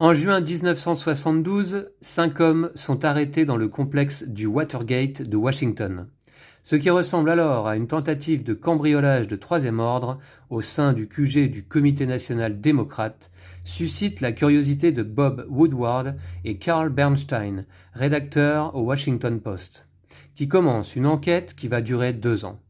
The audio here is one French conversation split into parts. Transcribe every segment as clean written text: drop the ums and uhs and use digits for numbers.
En juin 1972, 5 hommes sont arrêtés dans le complexe du Watergate de Washington. Ce qui ressemble alors à une tentative de cambriolage de troisième ordre au sein du QG du Comité national démocrate suscite la curiosité de Bob Woodward et Carl Bernstein, rédacteurs au Washington Post, qui commencent une enquête qui va durer 2 ans.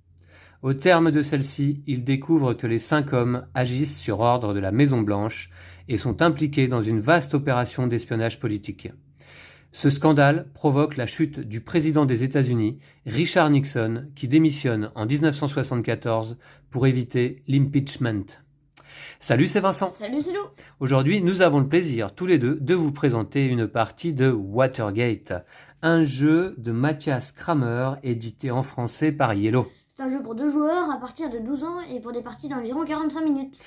Au terme de celle-ci, ils découvrent que les 5 hommes agissent sur ordre de la Maison-Blanche et sont impliqués dans une vaste opération d'espionnage politique. Ce scandale provoque la chute du président des États-Unis, Richard Nixon, qui démissionne en 1974 pour éviter l'impeachment. Salut, c'est Vincent. Salut, c'est Lou. Aujourd'hui, nous avons le plaisir, tous les deux, de vous présenter une partie de Watergate, un jeu de Mathias Kramer, édité en français par Yellow. C'est un jeu pour 2 joueurs à partir de 12 ans et pour des parties d'environ 45 minutes.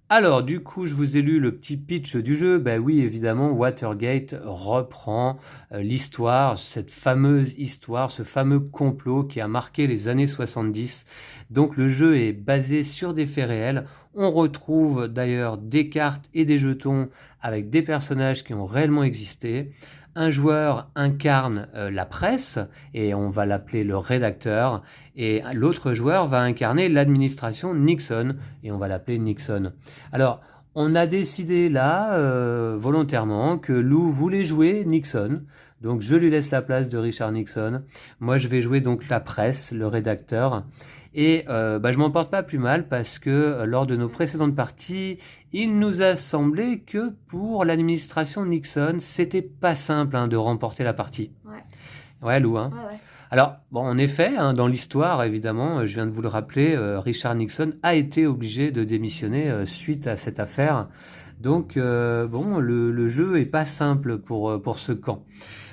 Alors, du coup, je vous ai lu le petit pitch du jeu. Ben oui, évidemment, Watergate reprend l'histoire, cette fameuse histoire, ce fameux complot qui a marqué les années 70. Donc, le jeu est basé sur des faits réels. On retrouve d'ailleurs des cartes et des jetons avec des personnages qui ont réellement existé. Un joueur incarne la presse et on va l'appeler le rédacteur, et l'autre joueur va incarner l'administration Nixon et on va l'appeler Nixon. Alors, on a décidé là, volontairement, que Lou voulait jouer Nixon, donc je lui laisse la place de Richard Nixon. Moi, je vais jouer donc la presse, le rédacteur. Et je m'en porte pas plus mal parce que lors de nos précédentes parties, il nous a semblé que pour l'administration Nixon, c'était pas simple de remporter la partie. Ouais, Lou. Ouais. Alors, bon, en effet, dans l'histoire, évidemment, je viens de vous le rappeler, Richard Nixon a été obligé de démissionner suite à cette affaire. Donc, le jeu est pas simple pour ce camp.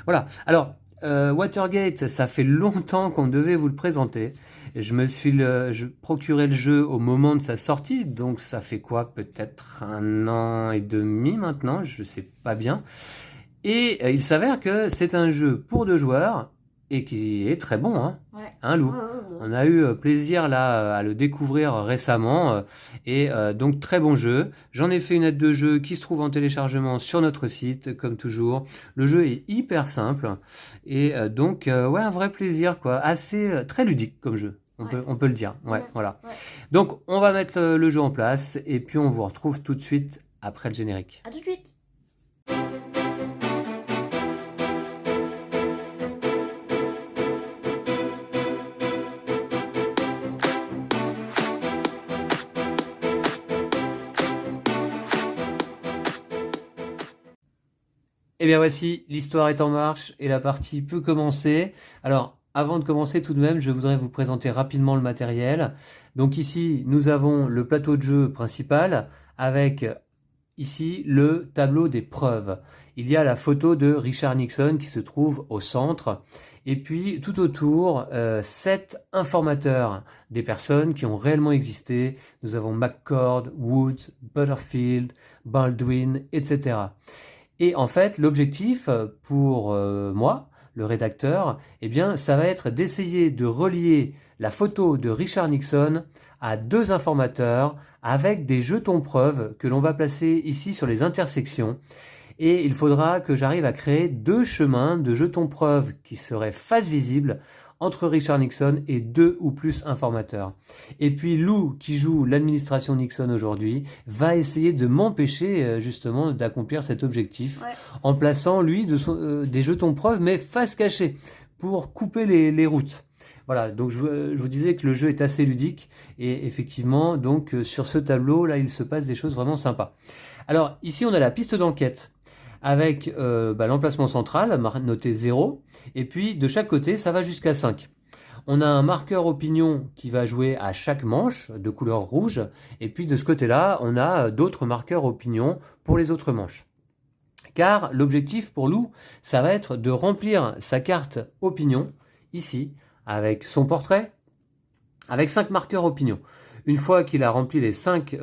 Voilà. Alors, Watergate, ça fait longtemps qu'on devait vous le présenter. Je procurais le jeu au moment de sa sortie, donc ça fait quoi, peut-être 1 an et demi maintenant, je sais pas bien. Et il s'avère que c'est un jeu pour 2 joueurs et qui est très bon, Lou. Ouais. On a eu plaisir là à le découvrir récemment et donc très bon jeu. J'en ai fait une aide de jeu qui se trouve en téléchargement sur notre site comme toujours. Le jeu est hyper simple et donc un vrai plaisir quoi, assez très ludique comme jeu. On peut le dire. Voilà. Ouais. Donc on va mettre le jeu en place et puis on vous retrouve tout de suite après le générique. À tout de suite. Eh bien voici, l'histoire est en marche et la partie peut commencer. Alors, avant de commencer tout de même, je voudrais vous présenter rapidement le matériel. Donc ici, nous avons le plateau de jeu principal avec ici le tableau des preuves. Il y a la photo de Richard Nixon qui se trouve au centre. Et puis tout autour, 7 informateurs, des personnes qui ont réellement existé. Nous avons McCord, Woods, Butterfield, Baldwin, etc. Et en fait, l'objectif pour moi, le rédacteur, eh bien, ça va être d'essayer de relier la photo de Richard Nixon à 2 informateurs avec des jetons preuves que l'on va placer ici sur les intersections. Et il faudra que j'arrive à créer 2 chemins de jetons preuves qui seraient face visible entre Richard Nixon et 2 ou plus informateurs. Et puis Lou, qui joue l'administration Nixon aujourd'hui, va essayer de m'empêcher justement d'accomplir cet objectif en plaçant lui des jetons preuves mais face cachée pour couper les routes. Voilà, donc je vous disais que le jeu est assez ludique et effectivement, donc sur ce tableau là, il se passe des choses vraiment sympas. Alors ici, on a la piste d'enquête avec l'emplacement central noté 0 et puis de chaque côté ça va jusqu'à 5. On a un marqueur opinion qui va jouer à chaque manche de couleur rouge et puis de ce côté-là on a d'autres marqueurs opinion pour les autres manches. Car l'objectif pour Lou, ça va être de remplir sa carte opinion ici avec son portrait avec 5 marqueurs opinion. Une fois qu'il a rempli les 5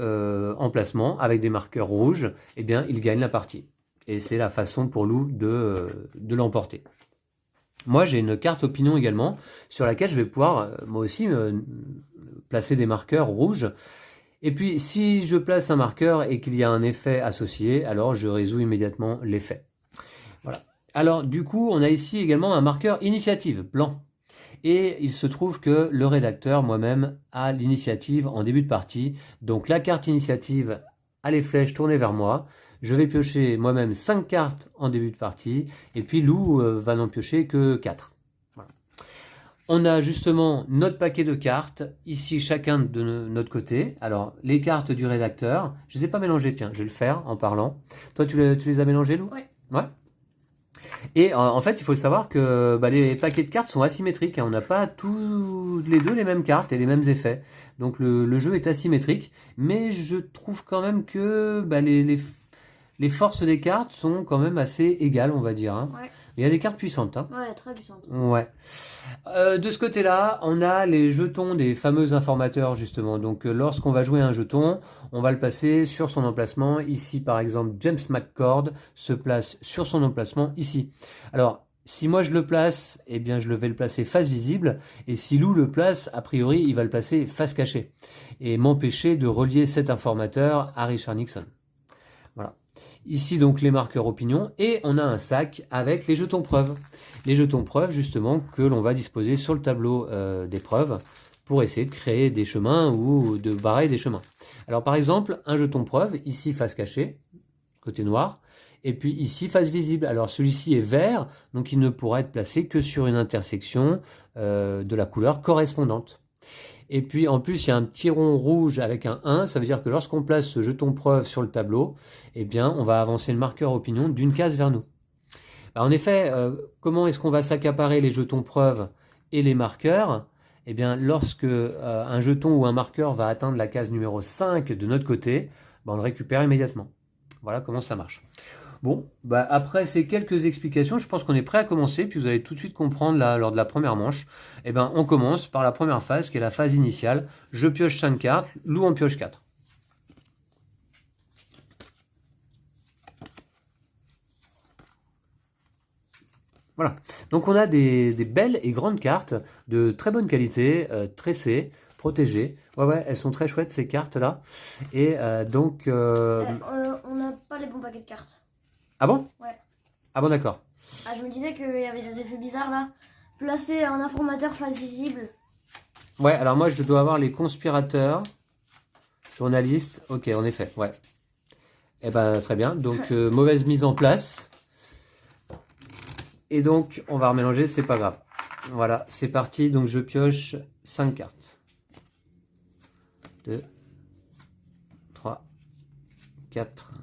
emplacements avec des marqueurs rouges, eh bien il gagne la partie. Et c'est la façon pour Lou de l'emporter. Moi, j'ai une carte opinion également, sur laquelle je vais pouvoir, moi aussi, placer des marqueurs rouges. Et puis, si je place un marqueur et qu'il y a un effet associé, alors je résous immédiatement l'effet. Voilà. Alors, du coup, on a ici également un marqueur initiative, blanc. Et il se trouve que le rédacteur, moi-même, a l'initiative en début de partie. Donc, la carte initiative a les flèches tournées vers moi. Je vais piocher moi-même 5 cartes en début de partie. Et puis, Lou va n'en piocher que 4. Voilà. On a justement notre paquet de cartes, ici chacun de notre côté. Alors, les cartes du rédacteur, je ne les ai pas mélangées, tiens, je vais le faire en parlant. Toi, tu les as mélangées, Lou? Oui. Ouais. Et en fait, il faut savoir que les paquets de cartes sont asymétriques, hein. On n'a pas tous les deux les mêmes cartes et les mêmes effets. Donc le jeu est asymétrique, mais je trouve quand même que les forces des cartes sont quand même assez égales, on va dire, hein. Ouais. Il y a des cartes puissantes, hein. Ouais, très puissante. Ouais. De ce côté-là, on a les jetons des fameux informateurs, justement. Donc, lorsqu'on va jouer un jeton, on va le placer sur son emplacement. Ici, par exemple, James McCord se place sur son emplacement ici. Alors, si moi je le place, eh bien, je vais le placer face visible. Et si Lou le place, a priori, il va le placer face cachée. Et m'empêcher de relier cet informateur à Richard Nixon. Voilà. Ici donc les marqueurs opinion et on a un sac avec les jetons preuves. Les jetons preuves justement que l'on va disposer sur le tableau des preuves pour essayer de créer des chemins ou de barrer des chemins. Alors par exemple un jeton preuve, ici face cachée, côté noir, et puis ici face visible. Alors celui-ci est vert, donc il ne pourra être placé que sur une intersection de la couleur correspondante. Et puis en plus, il y a un petit rond rouge avec un 1, ça veut dire que lorsqu'on place ce jeton preuve sur le tableau, eh bien, on va avancer le marqueur opinion d'une case vers nous. Alors, en effet, comment est-ce qu'on va s'accaparer les jetons preuve et les marqueurs? Eh bien, lorsque un jeton ou un marqueur va atteindre la case numéro 5 de notre côté, on le récupère immédiatement. Voilà comment ça marche. Bon, après ces quelques explications, je pense qu'on est prêt à commencer, puis vous allez tout de suite comprendre là, lors de la première manche. Eh ben, on commence par la première phase, qui est la phase initiale. Je pioche 5 cartes, Lou en pioche 4. Voilà. Donc on a des belles et grandes cartes de très bonne qualité, tressées, protégées. Ouais, elles sont très chouettes ces cartes-là. Et donc... On n'a pas les bons paquets de cartes. Ah bon? Ouais. Ah bon, d'accord. Ah, je me disais qu'il y avait des effets bizarres là. Placer un informateur face visible. Ouais, alors moi je dois avoir les conspirateurs, journalistes. Ok, en effet, ouais. Eh ben très bien. Donc mauvaise mise en place. Et donc on va remélanger, c'est pas grave. Voilà, c'est parti. Donc je pioche 5 cartes. 2, 3, 4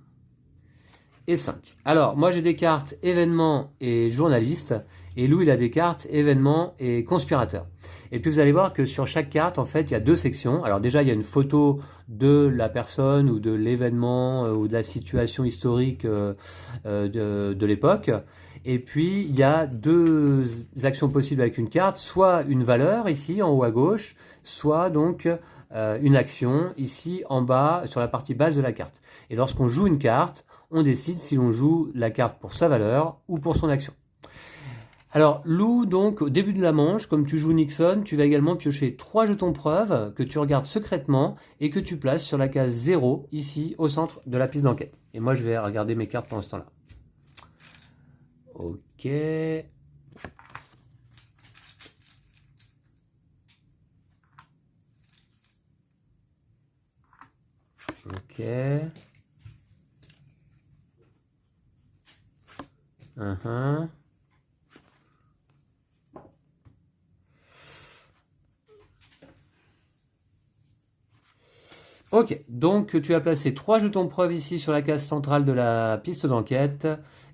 et 5. Alors moi j'ai des cartes événements et journalistes. Et Lou il a des cartes événements et conspirateurs. Et puis vous allez voir que sur chaque carte, en fait, il y a deux sections. Alors déjà, il y a une photo de la personne ou de l'événement ou de la situation historique de l'époque. Et puis, il y a deux actions possibles avec une carte, soit une valeur ici en haut à gauche, soit donc une action ici en bas sur la partie basse de la carte. Et lorsqu'on joue une carte, on décide si l'on joue la carte pour sa valeur ou pour son action. Alors, Lou, donc, au début de la manche, comme tu joues Nixon, tu vas également piocher 3 jetons preuves que tu regardes secrètement et que tu places sur la case 0, ici, au centre de la piste d'enquête. Et moi, je vais regarder mes cartes pendant ce temps-là. Ok. Ok. Ok, donc tu as placé 3 jetons preuves ici sur la case centrale de la piste d'enquête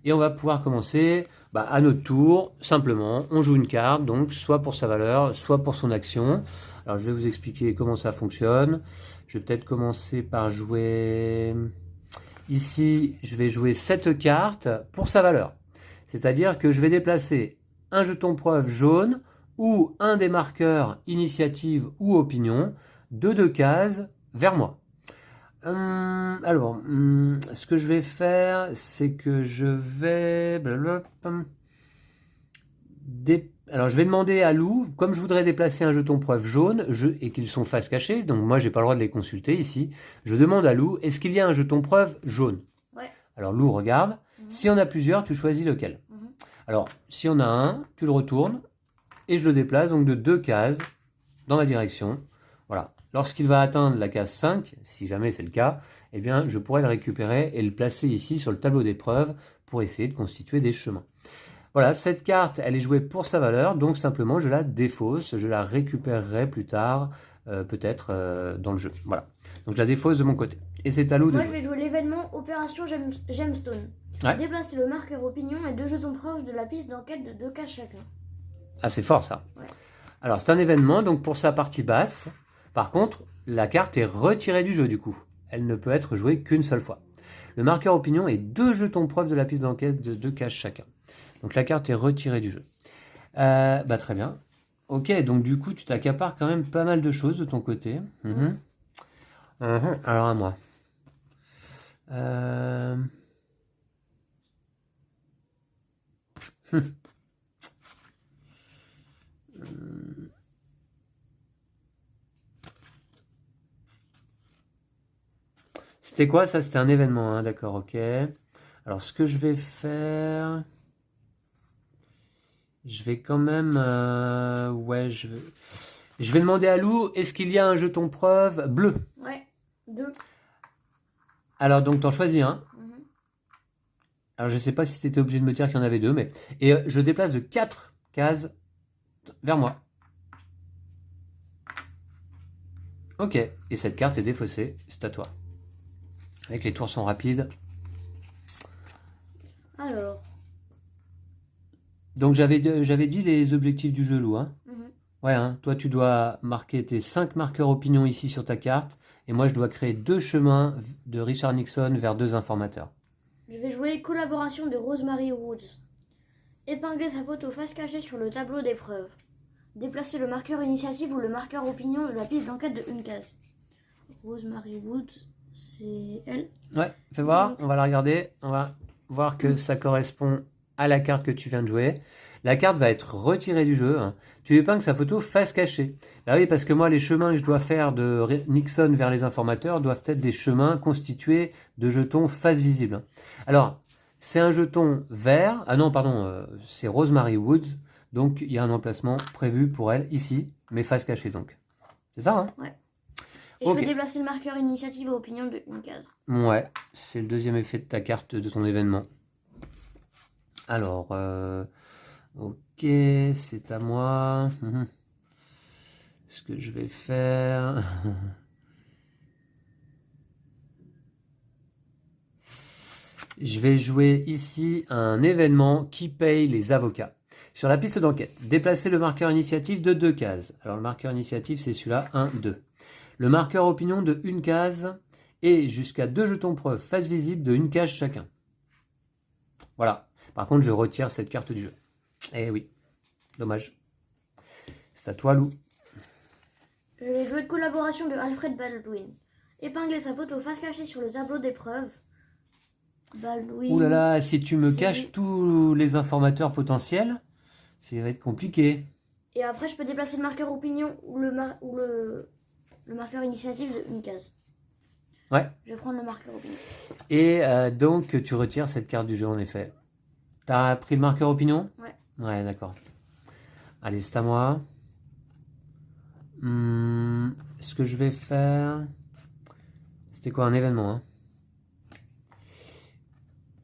et on va pouvoir commencer à notre tour. Simplement, on joue une carte, donc soit pour sa valeur, soit pour son action. Alors je vais vous expliquer comment ça fonctionne. Je vais peut-être commencer par jouer... Ici, je vais jouer cette carte pour sa valeur. C'est-à-dire que je vais déplacer un jeton preuve jaune ou un des marqueurs initiative ou opinion de 2 cases vers moi. Alors, ce que je vais faire, c'est que je vais... Alors, je vais demander à Lou, comme je voudrais déplacer un jeton preuve jaune et qu'ils sont face cachée, donc moi, j'ai pas le droit de les consulter ici. Je demande à Lou, est-ce qu'il y a un jeton preuve jaune? Ouais. Alors, Lou regarde. Si on a plusieurs, tu choisis lequel. Alors, si on a un, tu le retournes et je le déplace donc de 2 cases dans ma direction. Voilà. Lorsqu'il va atteindre la case 5, si jamais c'est le cas, eh bien, je pourrais le récupérer et le placer ici sur le tableau d'épreuve pour essayer de constituer des chemins. Voilà, cette carte, elle est jouée pour sa valeur, donc simplement je la défausse, je la récupérerai plus tard, peut-être dans le jeu. Voilà, donc je la défausse de mon côté. Et c'est à Lou de Moi, jouer. je vais jouer l'événement Opération Gemstone. Ouais. Déplacer le marqueur opinion et 2 jetons preuves de la piste d'enquête de 2 cases chacun. Ah, c'est fort ça. Ouais. Alors, c'est un événement, donc pour sa partie basse. Par contre, la carte est retirée du jeu du coup. Elle ne peut être jouée qu'une seule fois. Le marqueur opinion et 2 jetons preuves de la piste d'enquête de 2 cases chacun. Donc la carte est retirée du jeu. Bah très bien. Ok, donc du coup tu t'accapares quand même pas mal de choses de ton côté. Alors à moi. C'était quoi ça? C'était un événement, hein, d'accord, ok. Alors ce que je vais faire... Je vais quand même... ouais, je vais demander à Lou, est-ce qu'il y a un jeton preuve bleu? Ouais, 2. Alors donc t'en choisis un. Alors je sais pas si tu étais obligé de me dire qu'il y en avait 2, mais... Et je déplace de 4 cases vers moi. Ok, et cette carte est défaussée, c'est à toi. Avec les tours sont rapides. Alors. Donc j'avais dit les objectifs du jeu, Lou, hein. Ouais, hein, toi tu dois marquer tes 5 marqueurs opinion ici sur ta carte, et moi je dois créer 2 chemins de Richard Nixon vers 2 informateurs. Je vais jouer collaboration de Rosemary Woods. Épingler sa photo face cachée sur le tableau d'épreuve. Déplacer le marqueur initiative ou le marqueur opinion de la piste d'enquête de 1 case. Rosemary Woods, c'est elle. Ouais, fais voir, on va la regarder, on va voir que ça correspond à la carte que tu viens de jouer. La carte va être retirée du jeu. Hein. Tu épingles sa photo face cachée. Ah oui, parce que moi, les chemins que je dois faire de Nixon vers les informateurs doivent être des chemins constitués de jetons face visible. Alors, c'est un jeton vert. Ah non, pardon, c'est Rosemary Woods. Donc, il y a un emplacement prévu pour elle ici, mais face cachée donc. C'est ça, hein? Ouais. Et je vais déplacer le marqueur initiative à opinion de 1 case. Ouais, c'est le deuxième effet de ta carte, de ton événement. Alors, ok, c'est à moi. Ce que je vais faire... je vais jouer ici un événement qui paye les avocats. Sur la piste d'enquête, déplacer le marqueur initiative de 2 cases. Alors le marqueur initiative, c'est celui-là, 1, 2. Le marqueur opinion de 1 case et jusqu'à 2 jetons preuve face visible de 1 case chacun. Voilà. Par contre, je retire cette carte du jeu. Eh oui, dommage. C'est à toi, Lou. Je vais jouer collaboration de Alfred Baldwin. Épingler sa photo face cachée sur le tableau d'épreuve. Baldwin. Ouh là là, si tu me caches tous les informateurs potentiels, ça va être compliqué. Et après, je peux déplacer le marqueur opinion ou le marqueur initiative de 1 case. Ouais. Je vais prendre le marqueur opinion. Et donc, tu retires cette carte du jeu, en effet. T'as pris le marqueur opinion? Ouais. Ouais, d'accord. Allez, c'est à moi. Ce que je vais faire... C'était quoi, un événement, hein?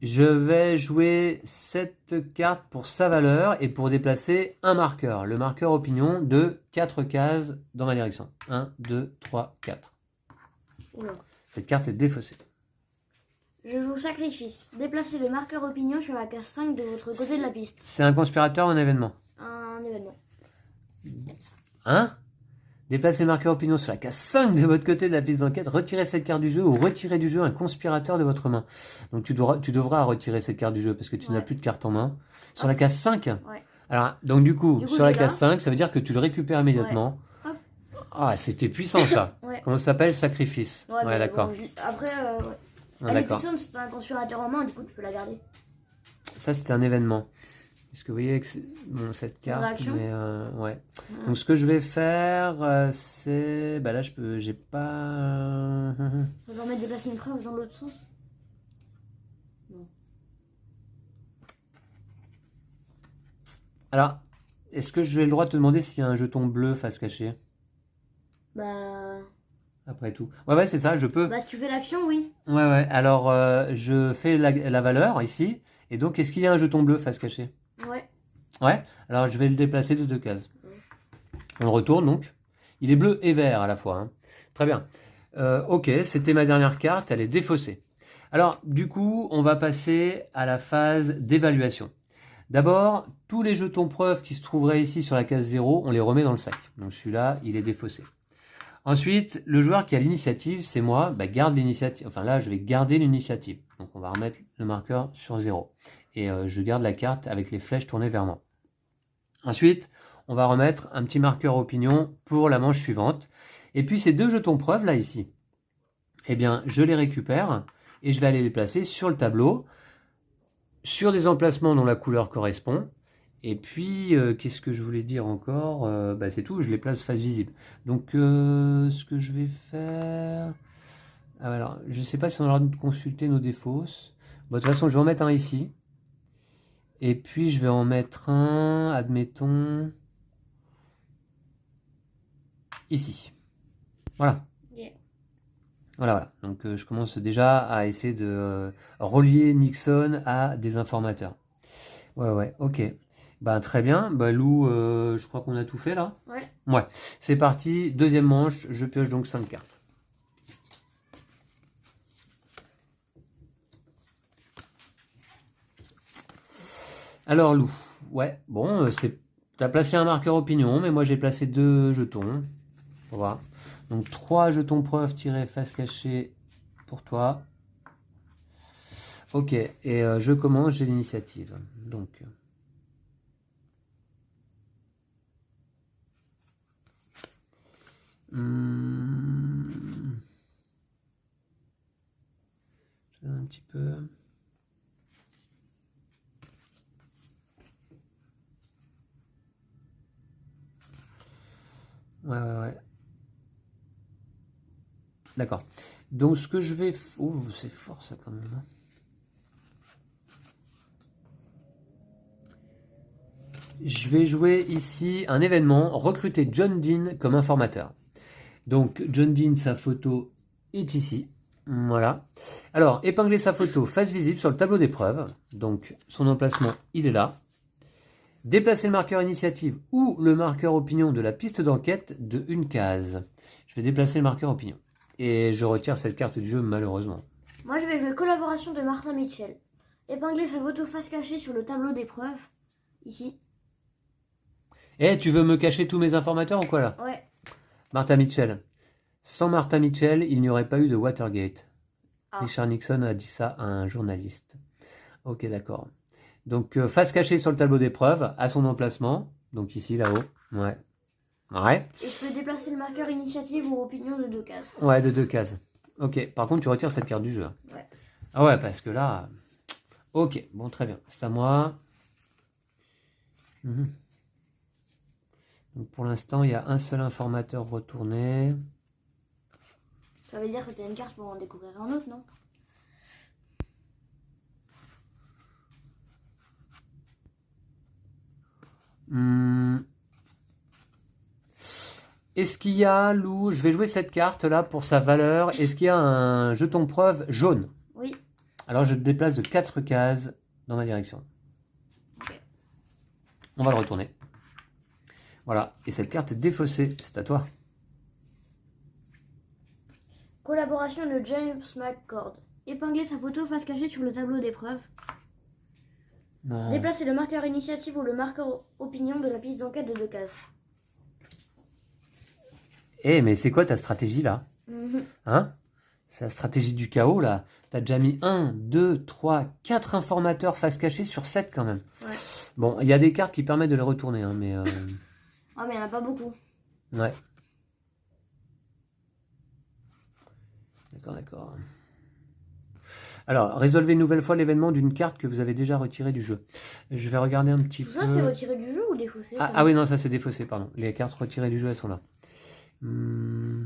Je vais jouer cette carte pour sa valeur et pour déplacer un marqueur. Le marqueur opinion de 4 cases dans ma direction. 1, 2, 3, 4. Oula. Cette carte est défaussée. Je joue sacrifice. Déplacez le marqueur opinion sur la case 5 de votre côté de la piste. C'est un conspirateur ou un événement? Un événement. Hein? Déplacez le marqueur opinion sur la case 5 de votre côté de la piste d'enquête. Retirez cette carte du jeu ou retirez du jeu un conspirateur de votre main. Donc tu devras retirer cette carte du jeu parce que tu n'as plus de carte en main. Sur la case 5? Ouais. Alors, donc du coup sur la case 5, ça veut dire que tu le récupères immédiatement. Ouais. Ah, c'était puissant ça. Ouais. Comment ça s'appelle? Sacrifice. Ouais, d'accord. Bon, après, ouais. Ah, elle est puissante, c'est un conspirateur en main, du coup tu peux la garder. Ça, c'était un événement. Parce que vous voyez que bon, cette carte, réaction. mais ouais. Ouais. Donc ce que je vais faire, c'est... Bah là, j'ai pas... On va remettre déplacer une preuve dans l'autre sens. Alors, est-ce que j'ai le droit de te demander s'il y a un jeton bleu face cachée? Bah, Après tout. Ouais, c'est ça, je peux. bah si tu fais l'action, oui. Ouais. Alors, je fais la valeur ici. Et donc, est-ce qu'il y a un jeton bleu face cachée? Ouais. Ouais. Alors, je vais le déplacer de 2 cases. On le retourne donc. Il est bleu et vert à la fois, hein. Très bien. Ok, c'était ma dernière carte, elle est défaussée. Alors, du coup, on va passer à la phase d'évaluation. D'abord, tous les jetons preuves qui se trouveraient ici sur la case 0, on les remet dans le sac. Donc celui-là, il est défaussé. Ensuite, le joueur qui a l'initiative, c'est moi, bah, garde l'initiative. Enfin là, je vais garder l'initiative. Donc on va remettre le marqueur sur 0. Et je garde la carte avec les flèches tournées vers moi. Ensuite, on va remettre un petit marqueur opinion pour la manche suivante. Et puis ces deux jetons preuves là ici, eh bien je les récupère et je vais aller les placer sur le tableau, sur des emplacements dont la couleur correspond. Et puis, qu'est-ce que je voulais dire encore? Bah, c'est tout, je les place face visible. Donc, ce que je vais faire... Ah, alors, je ne sais pas si on a le droit de consulter nos défausses. Bon, de toute façon, je vais en mettre un ici. Et puis, je vais en mettre un, admettons, ici. Voilà. Yeah. Voilà. Donc, je commence déjà à essayer de relier Nixon à des informateurs. Ouais, ok. Bah, très bien. Bah, Lou, je crois qu'on a tout fait là. Ouais. Ouais. C'est parti. Deuxième manche. Je pioche donc 5 cartes. Alors, Lou. Ouais. Bon, t'as placé un marqueur opinion, mais moi j'ai placé 2 jetons. On va voir. Donc 3 jetons preuve tirés face cachée pour toi. Ok. Et je commence. J'ai l'initiative. Donc. Un petit peu. Ouais. D'accord. Donc ce que je vais... Oh, c'est fort ça quand même. Je vais jouer ici un événement, recruter John Dean comme informateur. Donc John Dean, sa photo est ici. Voilà. Alors, épingler sa photo face visible sur le tableau d'épreuve. Donc son emplacement, il est là. Déplacer le marqueur initiative ou le marqueur opinion de la piste d'enquête de une case. Je vais déplacer le marqueur opinion. Et je retire cette carte du jeu malheureusement. Moi, je vais jouer collaboration de Martha Mitchell. Épingler sa photo face cachée sur le tableau d'épreuve. Ici. Eh, tu veux me cacher tous mes informateurs ou quoi là? Ouais. Martha Mitchell. Sans Martha Mitchell, il n'y aurait pas eu de Watergate. Ah. Richard Nixon a dit ça à un journaliste. Ok, d'accord. Donc, face cachée sur le tableau d'épreuve, à son emplacement. Donc ici, là-haut. Ouais. Et je peux déplacer le marqueur initiative ou opinion de 2 cases. Ouais, de 2 cases. Ok. Par contre, tu retires cette carte du jeu. Ouais. Ah ouais, parce que là... Ok, bon, très bien. C'est à moi. Donc pour l'instant, il y a un seul informateur retourné. Ça veut dire que tu as une carte pour en découvrir un autre, non? Est-ce qu'il y a, Lou, je vais jouer cette carte là pour sa valeur. Est-ce qu'il y a un jeton preuve jaune? Oui. Alors je te déplace de 4 cases dans ma direction. Ok. On va le retourner. Voilà. Et cette carte est défaussée. C'est à toi. Collaboration de James McCord. Épingler sa photo face cachée sur le tableau d'épreuve. Non. Déplacer le marqueur initiative ou le marqueur opinion de la piste d'enquête de 2 cases. Eh, mais c'est quoi ta stratégie là? Hein? C'est la stratégie du chaos là. T'as déjà mis 1, 2, 3, 4 informateurs face cachée sur 7 quand même. Ouais. Bon, il y a des cartes qui permettent de les retourner, hein, mais... Ah, mais il n'y en a pas beaucoup. Ouais. D'accord. Alors, résolvez une nouvelle fois l'événement d'une carte que vous avez déjà retirée du jeu. Je vais regarder un petit Tout peu. ça, c'est retiré du jeu ou défaussé? Ah oui, non, ça c'est défaussé, pardon. Les cartes retirées du jeu, elles sont là. Hmm.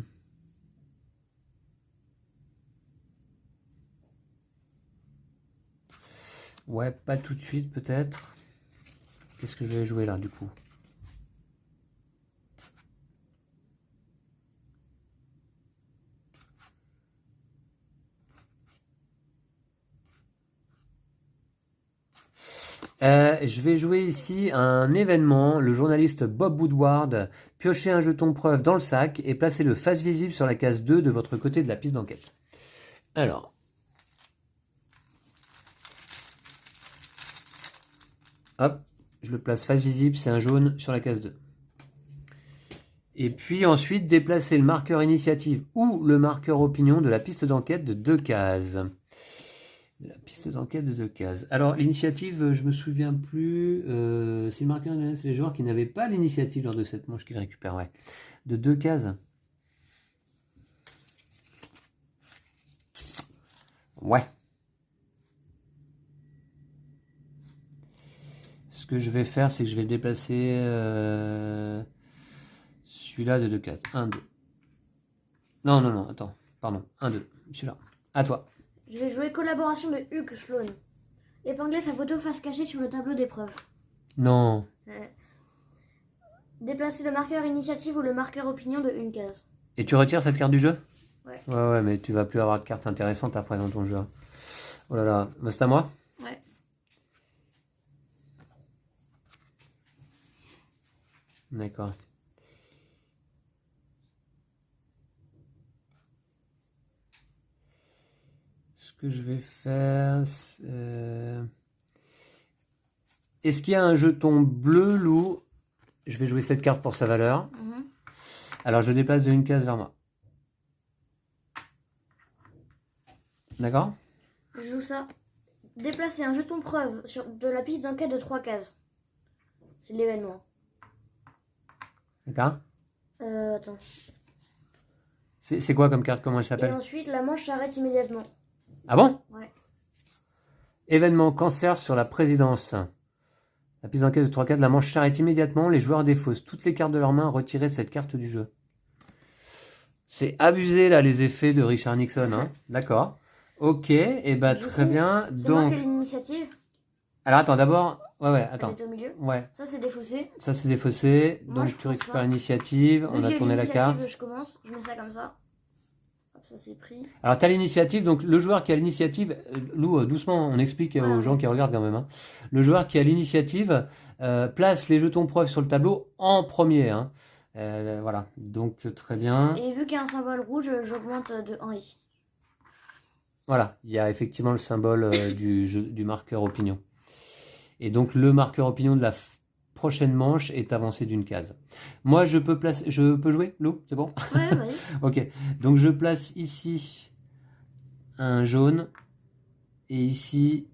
Ouais, pas tout de suite peut-être. Qu'est-ce que je vais jouer là du coup? Je vais jouer ici un événement. Le journaliste Bob Woodward piochez un jeton preuve dans le sac et placez-le face visible sur la case 2 de votre côté de la piste d'enquête. Alors. Hop, je le place face visible, c'est un jaune sur la case 2. Et puis ensuite, déplacer le marqueur initiative ou le marqueur opinion de la piste d'enquête de 2 cases. De la piste d'enquête de 2 cases. Alors, l'initiative, je me souviens plus. C'est le marqueur, c'est les joueurs qui n'avaient pas l'initiative lors de cette manche qu'ils récupèrent. Ouais. De 2 cases. Ouais. Ce que je vais faire, c'est que je vais déplacer celui-là de 2 cases. 1, 2. Non, attends. Pardon. 1, 2. Celui-là. À toi. Je vais jouer collaboration de Hugh Sloan. Épingler sa photo face cachée sur le tableau d'épreuve. Non. Déplacer le marqueur initiative ou le marqueur opinion de une case. Et tu retires cette carte du jeu? Ouais. Ouais, mais tu vas plus avoir de cartes intéressantes après dans ton jeu. Oh là là. Bah, c'est à moi? Ouais. D'accord. Ce que je vais faire, est-ce qu'il y a un jeton bleu loup? Je vais jouer cette carte pour sa valeur. Alors je déplace de une case vers moi. D'accord? Je joue ça. Déplacer un jeton preuve de la piste d'enquête de 3 cases. C'est l'événement. D'accord? Attends. C'est quoi comme carte? Comment elle Et s'appelle? ensuite, la manche s'arrête immédiatement. Ah bon? Ouais. Événement cancer sur la présidence. La piste d'enquête de 3 cartes, la manche s'arrête immédiatement. Les joueurs défaussent toutes les cartes de leur main. Retirez cette carte du jeu. C'est abusé là les effets de Richard Nixon. Hein. D'accord. Ok, et bah Du très coup, bien. C'est moi Donc, qui ai l'initiative. alors attends, d'abord. Ouais, Elle attends. est au milieu. Ouais, Ça, c'est défaussé. ça c'est défaussé. Moi, je Donc tu prends récupères ça. l'initiative. Vu On que a j'ai tourné la l'initiative, carte. je commence. Je mets ça comme ça. Hop, ça c'est pris. Alors tu as l'initiative. Donc le joueur qui a l'initiative. Lou, doucement, on explique aux Ouais. gens qui regardent quand même. Hein. Le joueur qui a l'initiative place les jetons preuves sur le tableau en premier. Hein. Voilà, donc très bien. Et vu qu'il y a un symbole rouge, j'augmente de 1 ici. Voilà, il y a effectivement le symbole du marqueur opinion. Et donc le marqueur opinion de la prochaine manche est avancé d'une case. Moi je peux jouer, Lou, c'est bon? Ouais, ouais. Ok, donc je place ici un jaune et ici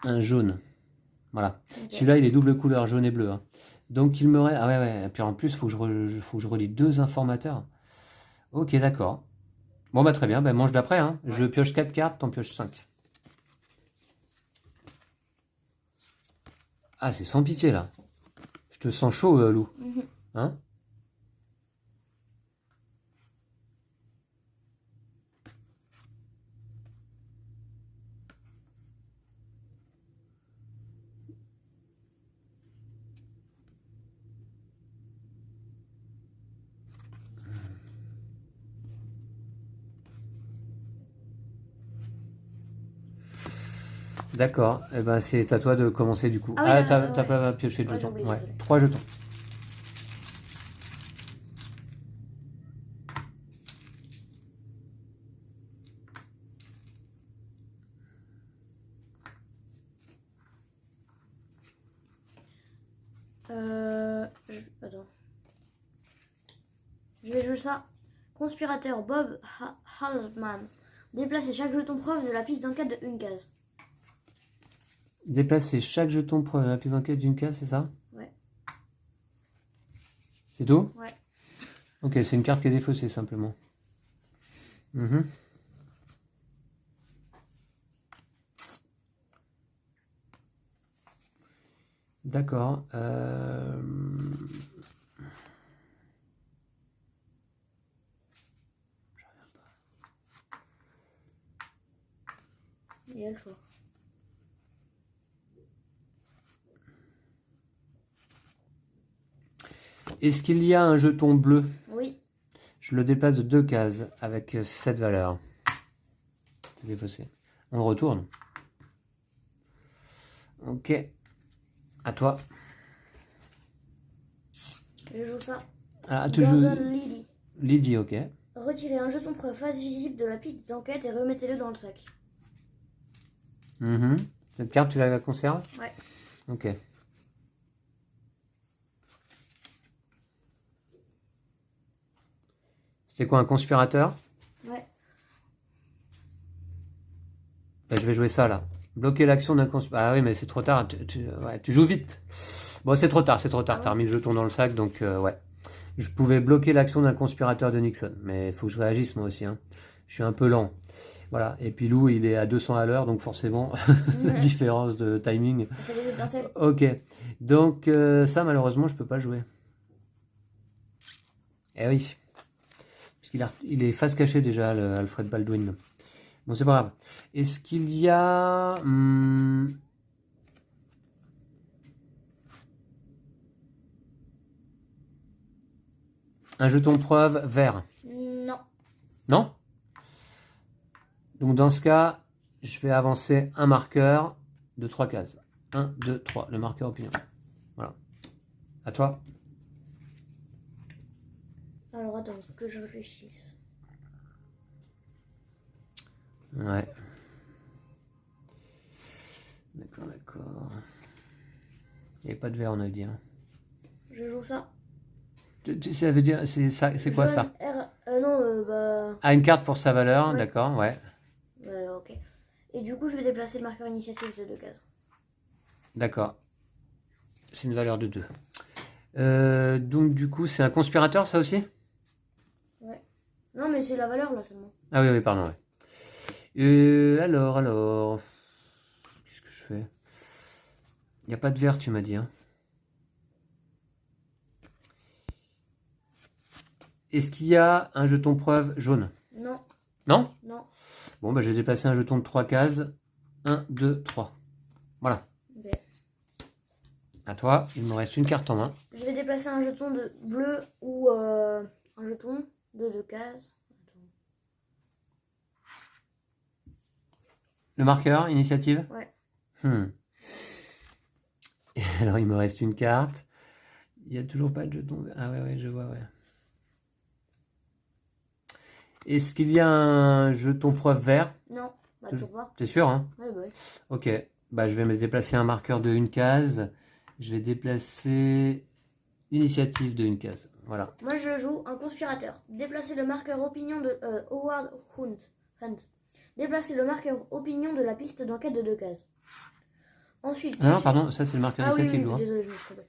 un jaune. Voilà. Okay. Celui-là il est double couleur, jaune et bleu. Hein. Donc il me reste... Ah ouais, et puis en plus il faut que je relie 2 informateurs. Ok, d'accord. Bon bah très bien, bah, manche d'après. Hein. Ouais. Je pioche 4 cartes, t'en pioches 5. Ah, c'est sans pitié là. Je te sens chaud, Lou. Hein? D'accord, eh ben, c'est à toi de commencer du coup. Ah, oui, t'as pas pioché de jetons. Ouais, 3 jetons. Attends. Je vais jouer ça. Conspirateur Bob Halsman. Déplacer chaque jeton preuve de la piste d'enquête de une case. Déplacer chaque jeton preuve de la piste d'enquête d'une case, c'est ça? Ouais. C'est tout? Ouais. Ok, c'est une carte qui est défaussée simplement. D'accord. Il y a le choix. Est-ce qu'il y a un jeton bleu? Oui. Je le déplace de 2 cases avec cette valeur. C'est défaussé. On le retourne. Ok. À toi. Je joue ça. Ah, tu joues Gordon Liddy. Lydie, ok. Retirez un jeton preuve face visible de la piste d'enquête et remettez-le dans le sac. Mhm. Cette carte, tu la conserves? Ouais. Ok. C'est quoi, un conspirateur? Ouais. Ben, je vais jouer ça là. Bloquer l'action d'un conspirateur. Ah oui, mais c'est trop tard. Ouais, tu joues vite. Bon, c'est trop tard, c'est trop tard. Ah T'as ouais. remis le jeton dans le sac, donc ouais. Je pouvais bloquer l'action d'un conspirateur de Nixon, mais il faut que je réagisse moi aussi. Hein. Je suis un peu lent. Voilà. Et puis Lou, il est à 200 à l'heure, donc forcément, Ouais. différence de timing. Ça fait des étincelles. Ok. Donc ça, malheureusement, je peux pas le jouer. Eh oui. Il est face cachée déjà, Alfred Baldwin. Bon, c'est pas grave. Est-ce qu'il y a... un jeton preuve vert? Non. Non? Donc dans ce cas, je vais avancer un marqueur de 3 cases. 1, 2, 3, le marqueur opinion. Voilà. À toi. Alors attends, que je réfléchisse. Ouais. D'accord, d'accord. Il n'y avait pas de vert, on a dit. Hein. Je joue ça. Ça veut dire, c'est quoi ça? Non, bah... Ah, une carte pour sa valeur, Ouais. d'accord, ouais. Ok. Et du coup, je vais déplacer le marqueur initiative de 2 cases. D'accord. C'est une valeur de 2. Donc du coup, c'est un conspirateur, ça aussi? Ouais. Non, mais c'est la valeur là seulement. Ah oui, oui, pardon, ouais. Alors... Qu'est-ce que je fais? Il n'y a pas de vert, tu m'as dit, hein. Est-ce qu'il y a un jeton preuve jaune? Non. Non? Non. Bon, bah, je vais déplacer un jeton de 3 cases. 1, 2, 3. Voilà. Ok. À toi, il me reste une carte en main. Je vais déplacer un jeton de bleu ou un jeton de 2 cases. Le marqueur, initiative? Ouais. Et alors, il me reste une carte. Il n'y a toujours pas de jeton. Ah ouais, ouais, je vois, ouais. Est-ce qu'il y a un jeton preuve vert? Non. Bah, toujours pas. T'es sûr, hein? Ouais, bah ouais. Ok. Bah, je vais me déplacer un marqueur de une case. Je vais déplacer l'initiative de une case. Voilà. Moi, je joue un conspirateur. Déplacez le marqueur opinion de Howard Hunt. Déplacez le marqueur opinion de la piste d'enquête de 2 cases. Ensuite... Ah non, pardon, ça c'est le marqueur Ah oui, initiative, oui, hein. désolé, je me suis trompé.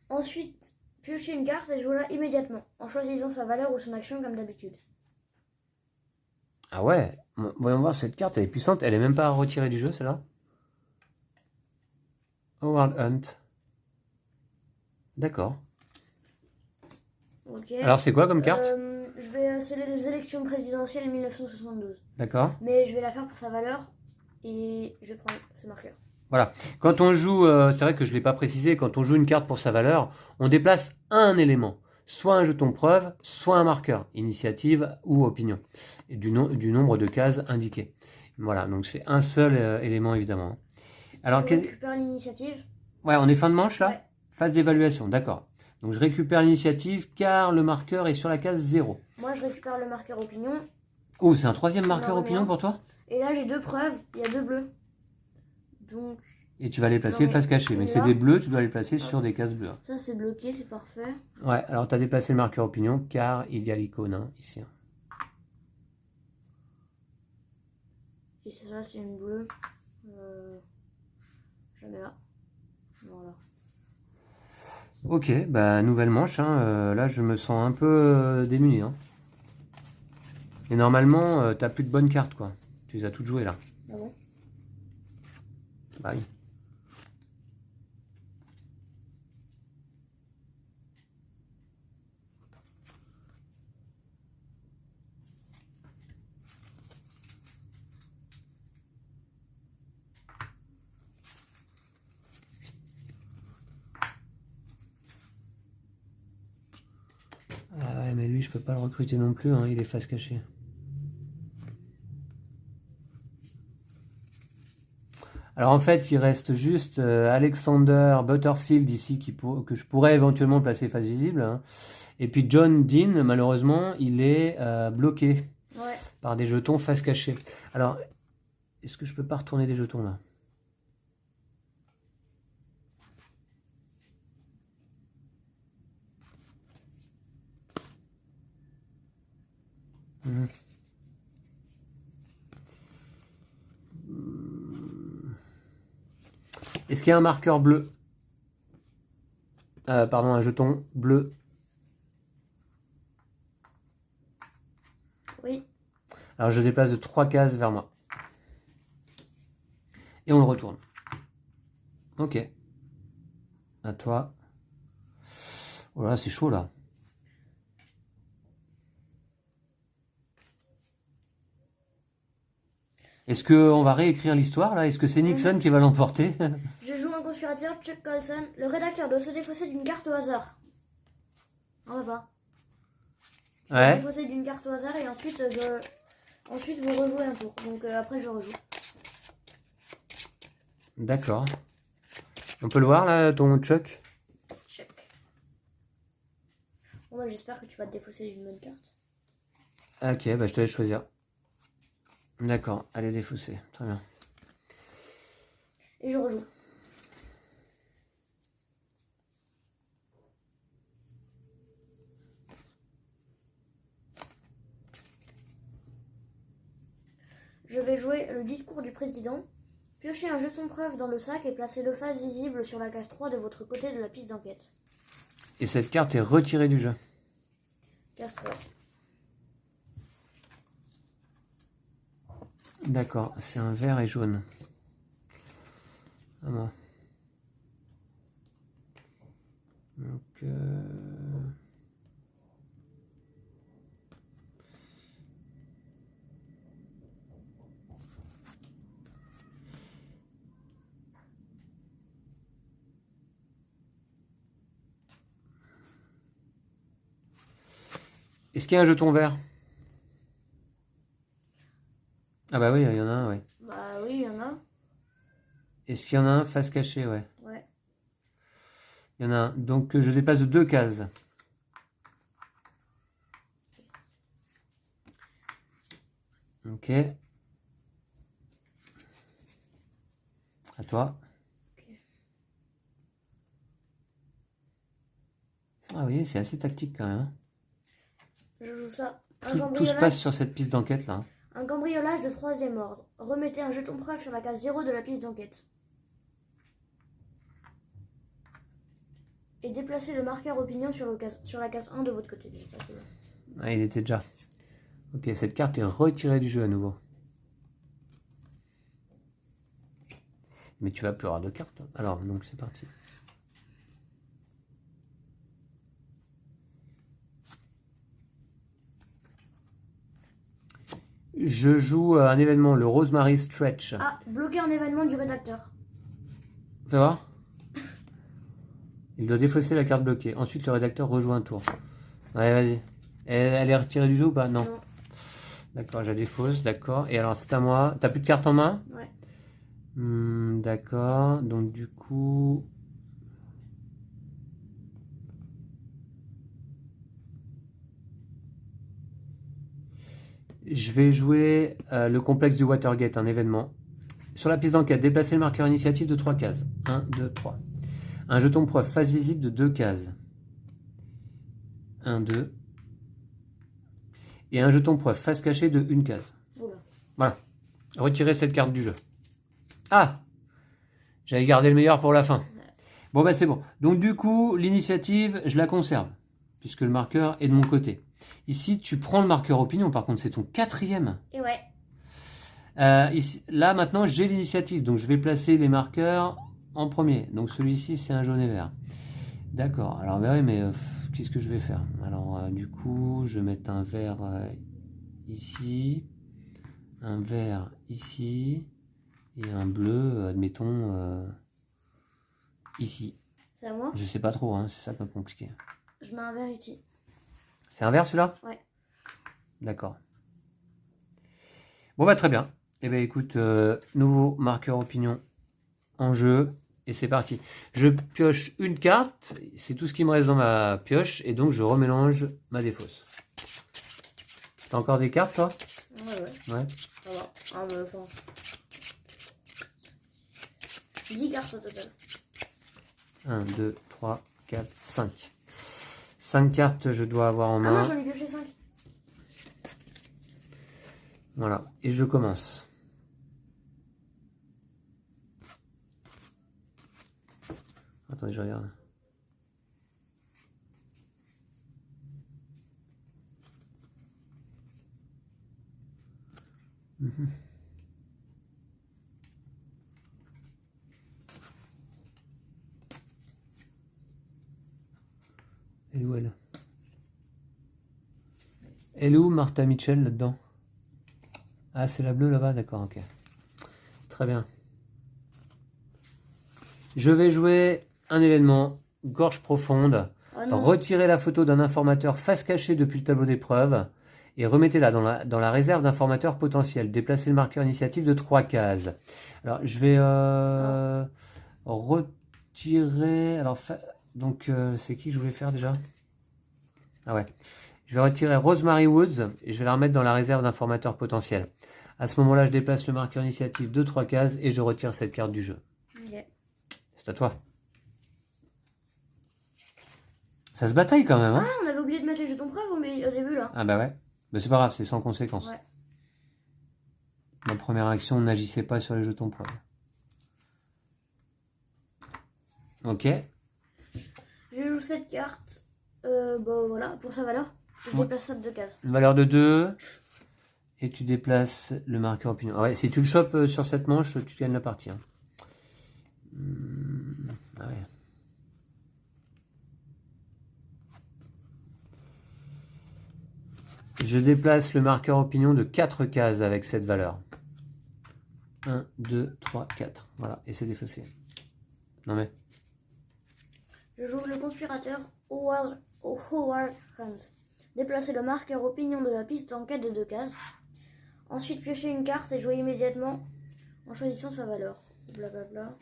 Ensuite, piochez une carte et jouez-la immédiatement, en choisissant sa valeur ou son action comme d'habitude. Ah ouais, voyons voir, cette carte, elle est puissante. Elle est même pas à retirer du jeu, celle-là. Howard Hunt. D'accord. Ok. Alors c'est quoi comme carte? C'est les élections présidentielles 1972. D'accord. Mais je vais la faire pour sa valeur et je vais prendre ce marqueur. Voilà. Quand on joue, c'est vrai que je ne l'ai pas précisé, quand on joue une carte pour sa valeur, on déplace un élément. Soit un jeton preuve, soit un marqueur, initiative ou opinion, et du nombre de cases indiquées. Voilà, donc c'est un seul élément évidemment. Alors, Je récupère l'initiative. ouais, on est fin de manche là? Ouais. Phase d'évaluation, d'accord. Donc je récupère l'initiative car le marqueur est sur la case 0. Moi je récupère le marqueur opinion. Oh, c'est un troisième marqueur Non, opinion merde. pour toi? Et là j'ai 2 preuves, il y a 2 bleus. Donc Et tu vas les placer J'en ai face cachée, mais une c'est là. des bleus, tu dois les placer sur des cases bleues. ça c'est bloqué, c'est parfait. Ouais, alors tu as déplacé le marqueur opinion car il y a l'icône hein, ici. Et ça c'est une bleue. Jamais là. Voilà. Ok, bah nouvelle manche, hein, là je me sens un peu démuni. Hein. Et normalement, t'as plus de bonnes cartes quoi. Tu les as toutes jouées là. Ah bon? Bah oui. peux pas le recruter non plus, hein, il est face cachée. Alors en fait, il reste juste Alexander Butterfield ici que je pourrais éventuellement placer face visible, hein. Et puis John Dean, malheureusement, il est bloqué par des jetons face cachée. Alors, est-ce que je peux pas retourner des jetons là? Est-ce qu'il y a un marqueur bleu? Pardon, un jeton bleu. Oui. Alors je déplace de 3 cases vers moi. Et on le retourne. Ok. À toi. Oh là, c'est chaud là. Est-ce qu'on va réécrire l'histoire là? Est-ce que c'est Nixon qui va l'emporter? Je joue un conspirateur, Chuck Colson. Le rédacteur doit se défausser d'une carte au hasard. On va pas. Ouais. Défausser d'une carte au hasard et ensuite vous rejouez un tour. Donc après je rejoue. D'accord. On peut le voir là, ton Chuck? Chuck. Bon, bah, j'espère que tu vas te défausser d'une bonne carte. Ok, bah je te laisse choisir. D'accord, allez défausser. Très bien. Et je rejoue. Je vais jouer le discours du président. Piochez un jeton preuve dans le sac et placez-le face visible sur la case 3 de votre côté de la piste d'enquête. Et cette carte est retirée du jeu. Case 3. D'accord, c'est un vert et jaune. À moi. Donc... Est-ce qu'il y a un jeton vert? Ah bah oui, il y en a un, ouais. Bah oui, il y en a. Est-ce qu'il y en a un face cachée, ouais. Ouais. Il y en a un. Donc je dépasse de 2 cases. Ok. À toi. Okay. Ah oui, c'est assez tactique quand même, hein. Je joue ça. Tout se passe sur cette piste d'enquête là. Un cambriolage de 3e ordre. Remettez un jeton preuve sur la case 0 de la piste d'enquête. Et déplacez le marqueur opinion sur la case 1 de votre côté. Ah, il était déjà. Ok, cette carte est retirée du jeu à nouveau. Mais tu vas plus avoir de cartes. Alors, donc c'est parti. Je joue un événement, le Rosemary Stretch. Ah, bloquer un événement du rédacteur. Fais voir. Il doit défausser la carte bloquée. Ensuite, le rédacteur rejoue un tour. Ouais, vas-y. Elle est retirée du jeu ou pas? Non. D'accord, je la défausse, d'accord. Et alors, c'est à moi. T'as plus de cartes en main? Ouais. D'accord. Donc, du coup... Je vais jouer le complexe du Watergate, un événement. Sur la piste d'enquête, déplacer le marqueur initiative de 3 cases. 1, 2, 3. Un jeton preuve face visible de 2 cases. 1, 2. Et un jeton preuve face cachée de 1 case. Oula. Voilà. Retirez cette carte du jeu. Ah! J'avais gardé le meilleur pour la fin. Bon, bah c'est bon. Donc du coup, l'initiative, je la conserve. Puisque le marqueur est de mon côté. Ici, tu prends le marqueur opinion. Par contre, c'est ton 4e. Et ouais. Ici, là, maintenant, j'ai l'initiative. Donc, je vais placer les marqueurs en premier. Donc, celui-ci, c'est un jaune et vert. D'accord. Alors, bah oui, mais qu'est-ce que je vais faire? Alors, du coup, je vais mettre un vert ici. Un vert ici. Et un bleu, admettons, ici. C'est à moi? Je sais pas trop, hein, c'est ça qui est compliqué. Je mets un vert ici. C'est un vert celui-là? Ouais. D'accord. Bon bah très bien. Eh bien écoute, nouveau marqueur opinion en jeu. Et c'est parti. Je pioche une carte. C'est tout ce qui me reste dans ma pioche. Et donc je remélange ma défausse. T'as encore des cartes toi? Ouais. Ça va. Ah, mais enfin... 10 cartes au total. 1, 2, 3, 4, 5. 5 cartes je dois avoir en Ah main. non, j'en ai pioché 5. Voilà. Et je commence. Attendez, je regarde. Elle est où elle? Elle est où Martha Mitchell là-dedans? Ah, c'est la bleue là-bas, d'accord, ok. Très bien. Je vais jouer un événement, gorge profonde. Oh non. Retirez la photo d'un informateur face cachée depuis le tableau d'épreuve et remettez-la dans la réserve d'informateurs potentiels. Déplacez le marqueur initiative de 3 cases. Alors, je vais retirer... Alors, donc, c'est qui que je voulais faire déjà? Ah ouais. Je vais retirer Rosemary Woods et je vais la remettre dans la réserve d'informateurs potentiels. À ce moment-là, je déplace le marqueur initiative de 3 cases et je retire cette carte du jeu. Ok. C'est à toi. Ça se bataille quand même, hein? Ah, on avait oublié de mettre les jetons preuves au début là. Ah bah ouais. Mais c'est pas grave, c'est sans conséquence. Ouais. Ma première action, n'agissait pas sur les jetons preuves. Ok. Je joue cette carte. Bah voilà, pour sa valeur. Je Ouais. déplace ça de 2 cases. Une valeur de 2. Et tu déplaces le marqueur opinion. Ah ouais, si tu le chopes sur cette manche, tu gagnes la partie. Hein. Ah ouais. Je déplace le marqueur opinion de 4 cases avec cette valeur. 1, 2, 3, 4. Voilà, et c'est défaussé. Non mais... Je joue le conspirateur Howard Hunt. Déplacez le marqueur opinion de la piste d'enquête de 2 cases. Ensuite, piochez une carte et jouez immédiatement en choisissant sa valeur. Blablabla.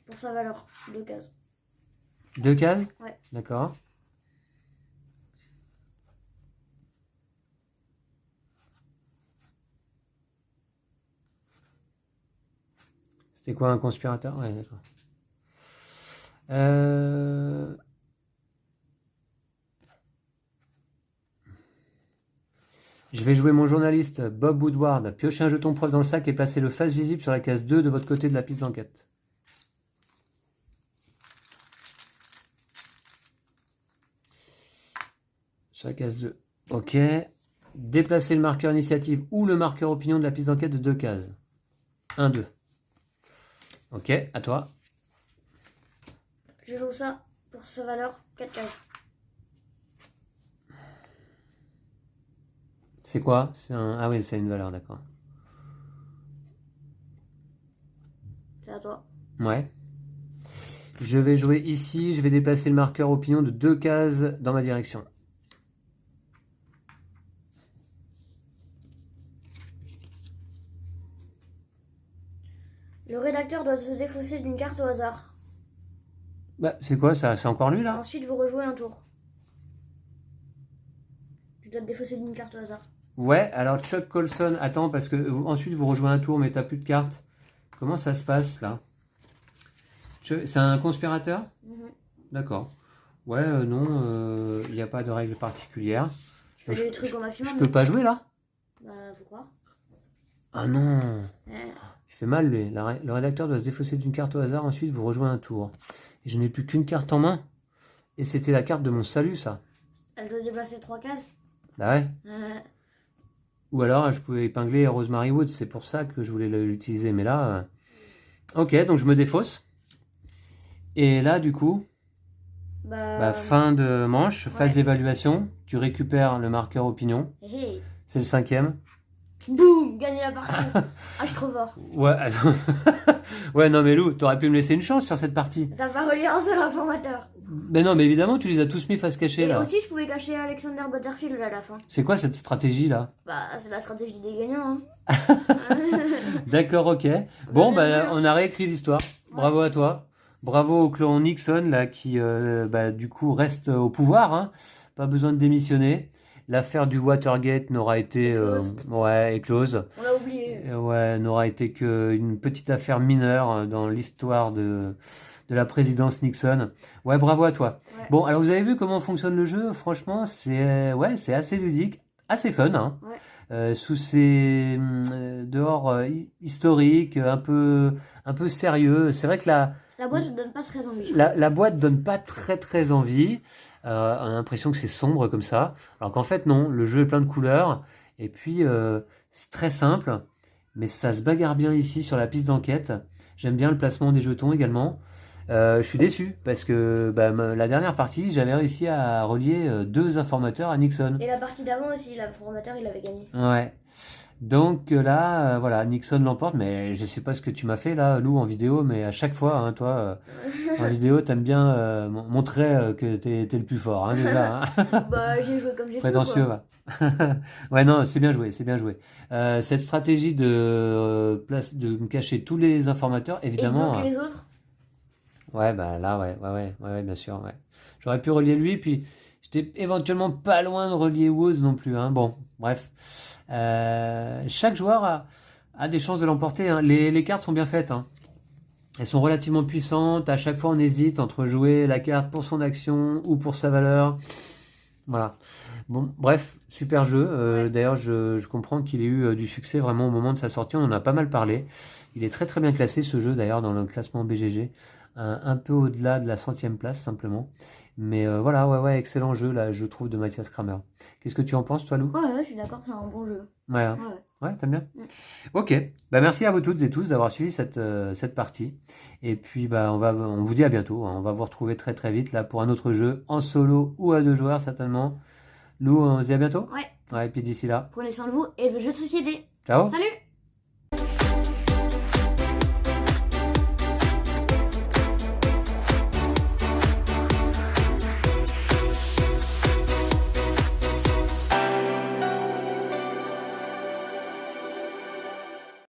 Pour sa valeur, 2 cases. 2 cases? Ouais. D'accord. C'était quoi un conspirateur? Ouais, d'accord. Je vais jouer mon journaliste Bob Woodward. Piochez un jeton preuve dans le sac et placez le face visible sur la case 2 de votre côté de la piste d'enquête. Sur la case 2. Ok. Déplacez le marqueur initiative ou le marqueur opinion de la piste d'enquête de 2 cases. 1, 2. Ok, à toi. Je joue ça pour sa valeur, 4 cases. C'est quoi? Ah oui, c'est une valeur, d'accord. C'est à toi. Ouais. Je vais jouer ici, je vais déplacer le marqueur opinion de 2 cases dans ma direction. Le rédacteur doit se défausser d'une carte au hasard. Bah, c'est quoi ça? C'est encore lui là? Ensuite, vous rejouez un tour. Tu dois te défausser d'une carte au hasard. Ouais, alors Chuck Colson, attends, parce que ensuite vous rejouez un tour, mais t'as plus de cartes. Comment ça se passe là? C'est un conspirateur? D'accord. Ouais, non, il n'y a pas de règle particulière. Tu fais les trucs au maximum. Je peux pas jouer là? Bah, faut croire. Ah non! Ouais. Il fait mal lui. Le rédacteur doit se défausser d'une carte au hasard, ensuite vous rejouez un tour. Et je n'ai plus qu'une carte en main. Et c'était la carte de mon salut, ça. Elle doit déplacer 3 cases. Bah ouais. Ou alors je pouvais épingler Rosemary Woods, c'est pour ça que je voulais l'utiliser. Mais là... Ok, donc je me défausse. Et là, du coup... Bah, fin de manche, phase d'évaluation. Tu récupères le marqueur opinion. Hey. C'est le 5e. Boum, gagner la partie. Ah, je suis trop fort. Ouais, attends. Ouais, non, mais Lou, t'aurais pu me laisser une chance sur cette partie. T'as pas relié un seul informateur. Mais non, mais évidemment, tu les as tous mis face cachée, Et là. aussi, je pouvais cacher Alexander Butterfield à la fin. C'est quoi cette stratégie-là? Bah, c'est la stratégie des gagnants. D'accord, ok. Bon, bah, on a réécrit l'histoire. Bravo à toi. Bravo au clan Nixon, là, qui, du coup, reste au pouvoir, hein. Pas besoin de démissionner. L'affaire du Watergate n'aura été, éclose. On l'a oublié. Ouais, n'aura été qu'une petite affaire mineure dans l'histoire de la présidence Nixon. Ouais, bravo à toi. Ouais. Bon, alors vous avez vu comment fonctionne le jeu? Franchement, c'est assez ludique, assez fun, hein. Ouais. Sous ces dehors historiques, un peu sérieux. C'est vrai que La boîte ne donne pas très envie. la boîte donne pas très envie. On a l'impression que c'est sombre comme ça. Alors qu'en fait, non, le jeu est plein de couleurs. Et puis, c'est très simple. Mais ça se bagarre bien ici sur la piste d'enquête. J'aime bien le placement des jetons également. Je suis déçu parce que la dernière partie, j'avais réussi à relier 2 informateurs à Nixon. Et la partie d'avant aussi, l'informateur, il avait gagné. Ouais. Donc là, voilà, Nixon l'emporte, mais je sais pas ce que tu m'as fait là, Lou, en vidéo, mais à chaque fois, hein, toi, en vidéo, t'aimes bien montrer que t'es le plus fort, hein, déjà. Hein. Bah, j'ai joué comme j'ai pu, Prétentieux, quoi. va. Ouais, non, c'est bien joué, c'est bien joué. Cette stratégie de me cacher tous les informateurs, Et évidemment. bloquer les autres. Ouais, bah là, ouais, bien sûr, ouais. J'aurais pu relier lui, puis j'étais éventuellement pas loin de relier Woz non plus, hein. Bon, bref. Chaque joueur a des chances de l'emporter, hein. Les cartes sont bien faites, hein. Elles sont relativement puissantes. À chaque fois, on hésite entre jouer la carte pour son action ou pour sa valeur. Voilà. Bon, bref, super jeu. Ouais. D'ailleurs, je comprends qu'il ait eu du succès vraiment au moment de sa sortie. On en a pas mal parlé. Il est très bien classé ce jeu d'ailleurs dans le classement BGG. Un peu au-delà de la 100e place simplement. Mais voilà, ouais, excellent jeu là, je trouve, de Mathias Kramer. Qu'est-ce que tu en penses, toi, Lou? Ouais, je suis d'accord, c'est un bon jeu. Ouais, hein. Ouais. Ouais, t'aimes bien? Mm. Ok, merci à vous toutes et tous d'avoir suivi cette partie. Et puis on vous dit à bientôt, hein. On va vous retrouver très vite là pour un autre jeu en solo ou à 2 joueurs certainement. Lou, on se dit à bientôt? Ouais. Ouais, et puis d'ici là, Prenez soin de vous et le jeu de société. ciao! Salut!